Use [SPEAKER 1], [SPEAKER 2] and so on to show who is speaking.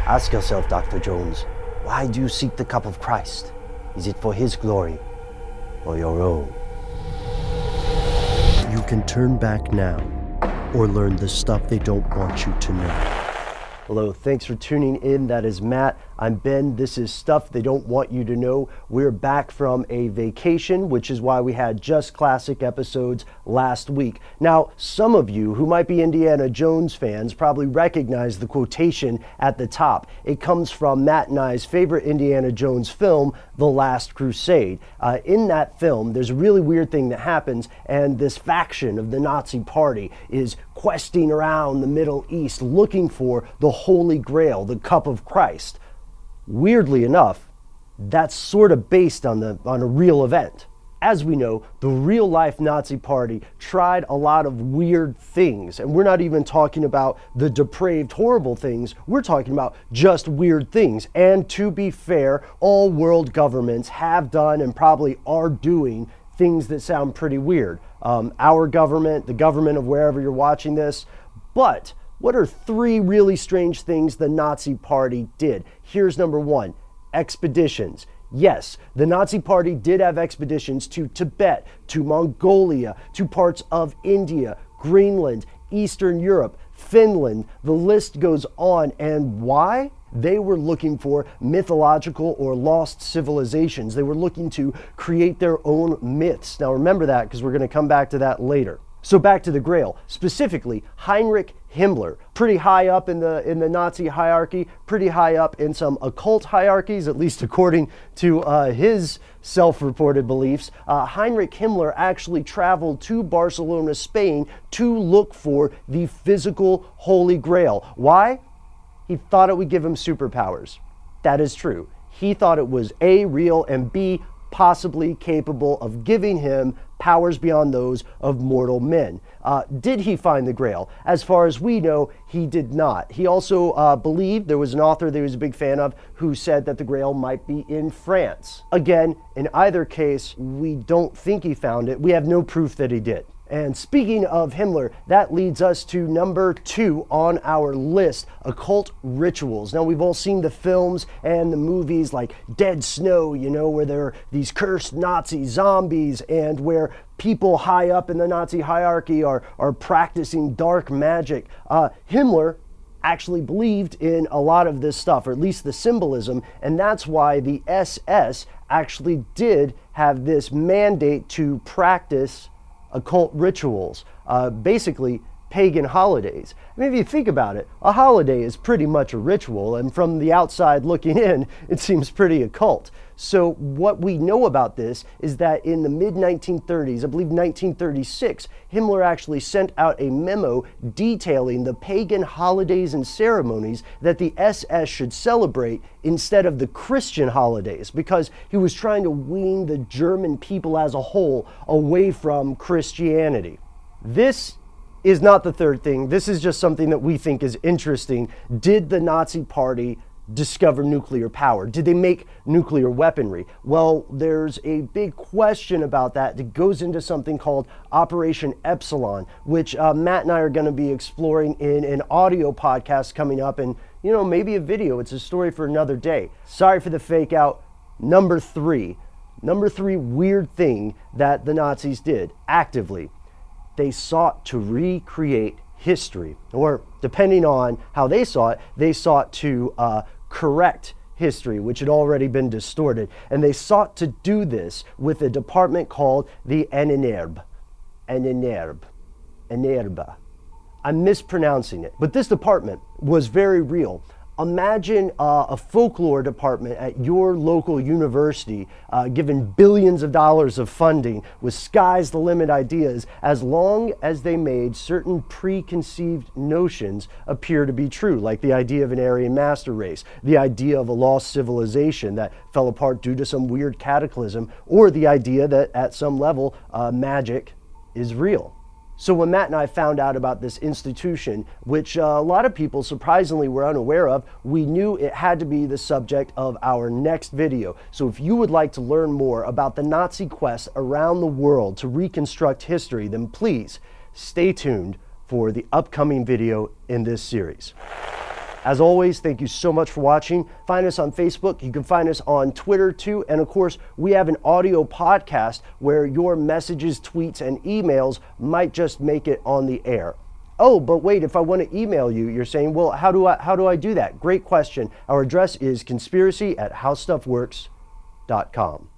[SPEAKER 1] Ask yourself, Dr. Jones, why do you seek the cup of Christ? Is it for his glory or your own? You can turn back now or learn the stuff they don't want you to know. Hello, thanks for tuning in. That is Matt. I'm Ben. This is Stuff They Don't Want You to Know. We're back from a vacation, which is why we had just classic episodes last week. Now, some of you who might be Indiana Jones fans probably recognize the quotation at the top. It comes from Matt and I's favorite Indiana Jones film, The Last Crusade. In that film, there's a really weird thing that happens, and this faction of the Nazi Party is questing around the Middle East looking for the Holy Grail, the Cup of Christ. Weirdly enough, that's sort of based on a real event. As we know, the real-life Nazi Party tried a lot of weird things, and we're not even talking about the depraved, horrible things. We're talking about just weird things. And to be fair, all world governments have done and probably are doing things that sound pretty weird. Our government, the government of wherever you're watching this. But what are three really strange things the Nazi Party did? Here's number one: expeditions. Yes, the Nazi Party did have expeditions to Tibet, to Mongolia, to parts of India, Greenland, Eastern Europe, Finland. The list goes on. And why? They were looking for mythological or lost civilizations. They were looking to create their own myths. Now remember that, because we're going to come back to that later. So back to the Grail, specifically Heinrich Himmler, pretty high up in the Nazi hierarchy, pretty high up in some occult hierarchies, at least according to his self-reported beliefs. Heinrich Himmler actually traveled to Barcelona, Spain, to look for the physical Holy Grail. Why? He thought it would give him superpowers. That is true. He thought it was A, real, and B, possibly capable of giving him powers beyond those of mortal men. Did he find the Grail? As far as we know, he did not. He also believed, there was an author that he was a big fan of, who said that the Grail might be in France. Again, in either case, we don't think he found it. We have no proof that he did. And speaking of Himmler, that leads us to number 2 on our list: occult rituals. Now, we've all seen the films and the movies like Dead Snow, you know, where there are these cursed Nazi zombies and where people high up in the Nazi hierarchy are practicing dark magic. Himmler actually believed in a lot of this stuff, or at least the symbolism, and that's why the SS actually did have this mandate to practice occult rituals, basically pagan holidays. I mean, if you think about it, a holiday is pretty much a ritual, and from the outside looking in, it seems pretty occult. So what we know about this is that in the mid-1930s, I believe 1936, Himmler actually sent out a memo detailing the pagan holidays and ceremonies that the SS should celebrate instead of the Christian holidays, because he was trying to wean the German people as a whole away from Christianity. This is not the third thing. This is just something that we think is interesting. Did the Nazi Party discover nuclear power? Did they make nuclear weaponry? Well, there's a big question about that that goes into something called Operation Epsilon, which Matt and I are going to be exploring in an audio podcast coming up, and maybe a video. It's a story for another day. Sorry for the fake out. Number three weird thing that the Nazis did actively: they sought to recreate history, or depending on how they saw it, they sought to correct history, which had already been distorted. And they sought to do this with a department called the NNRB. I'm mispronouncing it, but this department was very real. Imagine a folklore department at your local university given billions of dollars of funding with sky's the limit ideas, as long as they made certain preconceived notions appear to be true, like the idea of an Aryan master race, the idea of a lost civilization that fell apart due to some weird cataclysm, or the idea that at some level magic is real. So when Matt and I found out about this institution, which a lot of people surprisingly were unaware of, we knew it had to be the subject of our next video. So if you would like to learn more about the Nazi quest around the world to reconstruct history, then please stay tuned for the upcoming video in this series. As always, thank you so much for watching. Find us on Facebook. You can find us on Twitter too. And of course, we have an audio podcast where your messages, tweets, and emails might just make it on the air. Oh, but wait, if I want to email you, you're saying, well, how do I do that? Great question. Our address is conspiracy@howstuffworks.com.